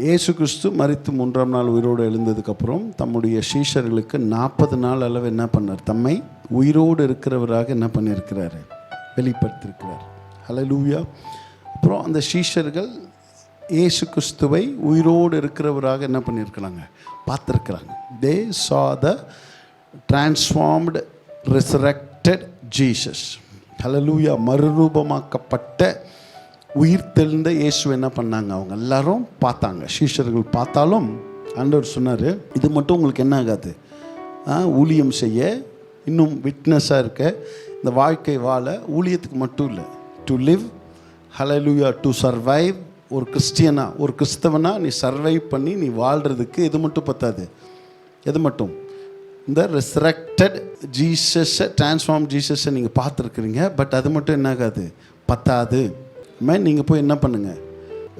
இயேசு கிறிஸ்து மரித்து 3ஆம் நாள் உயிரோடு எழுந்ததுக்கப்புறம் தம்முடைய சீஷர்களுக்கு 40 நாள் அளவு என்ன பண்ணார்? தம்மை உயிரோடு இருக்கிறவராக என்ன பண்ணியிருக்கிறாரு? வெளிப்படுத்தியிருக்கிறார். ஹல்லேலூயா. அப்புறம் அந்த சீஷர்கள் இயேசு கிறிஸ்துவை உயிரோடு இருக்கிறவராக என்ன பண்ணியிருக்கிறாங்க? பார்த்துருக்குறாங்க. தே saw the transformed resurrected Jesus. ஹல்லேலூயா. மறுரூபமாக்கப்பட்ட உயிர் தெழுந்த இயேசு என்ன பண்ணாங்க? அவங்க எல்லாரும் பார்த்தாங்க. சீஷர்கள் பார்த்தாலும் ஆண்டவர் சொன்னார், இது மட்டும் உங்களுக்கு என்ன ஆகாது, ஊழியம் செய்ய, இன்னும் விட்னஸாக இருக்க, இந்த வாழ்க்கை வாழ, ஊழியத்துக்கு மட்டும் இல்லை, to live, hallelujah, to survive. ஒரு கிறிஸ்டியனா, ஒரு கிறிஸ்தவனா நீ சர்வைவ் பண்ணி நீ வாழ்கிறதுக்கு எது மட்டும் பத்தாது? எது மட்டும்? இந்த ரெசரக்டட் ஜீசஸை, டிரான்ஸ்ஃபார்ம் ஜீசஸை நீங்கள் பார்த்துருக்குறீங்க. பட் அது மட்டும் என்ன ஆகாது? பத்தாது. நீங்கள் போய் என்ன பண்ணுங்கள்?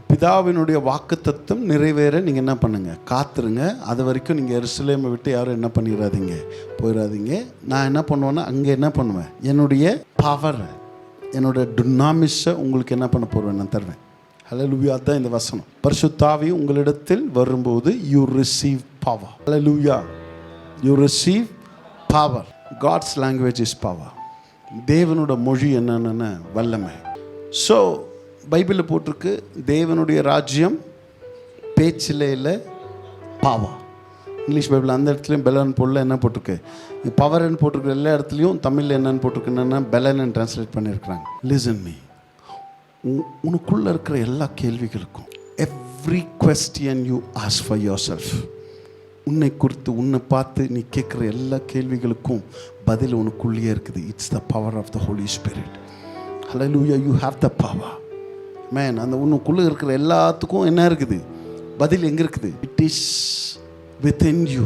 பிதாவினுடைய வாக்குத்தத்தம் நிறைவேற நீங்கள் என்ன பண்ணுங்கள்? காத்துருங்க. அது வரைக்கும் நீங்கள் எருசலேமை விட்டு யாரும் என்ன பண்ணிடாதீங்க, போயிடாதீங்க. நான் என்ன பண்ணுவேன்னா அங்கே என்ன பண்ணுவேன்? என்னுடைய பவரை, என்னுடைய டுனாமிஸை உங்களுக்கு என்ன பண்ண போடுவேன்? நான் தருவேன். ஹல்லேலூயா. அதுதான் இந்த வசனம். பரிசுத்த ஆவி உங்களிடத்தில் வரும்போது you receive power. Hallelujah. You receive power. God's language is power. தேவனோட மொழி என்னென்னு வல்லமை. ஸோ பைபிளில் போட்டிருக்கு, தேவனுடைய ராஜ்யம் பேச்சில் இல்லை, பவர். இங்கிலீஷ் பைபிள் அந்த இடத்துலையும் பெலன் போடல, என்ன போட்டிருக்கு? பவர்ன்னு போட்டிருக்கு. எல்லா இடத்துலையும் தமிழில் என்னென்னு போட்டிருக்கு? என்னென்னா பெலன்னு ட்ரான்ஸ்லேட் பண்ணியிருக்கிறாங்க. Listen me. உனக்குள்ளே இருக்கிற எல்லா கேள்விகளுக்கும், every question you ask for your self, உன்னை குறித்து, உன்னை பார்த்து நீ கேட்குற எல்லா கேள்விகளுக்கும் பதில் உனக்குள்ளேயே இருக்குது. It's the power of the holy spirit. Hallelujah. You have the power. Man, அந்த உனக்குள்ளே இருக்கிற எல்லாத்துக்கும் என்ன இருக்குது? பதில் எங்கே இருக்குது? It is within you.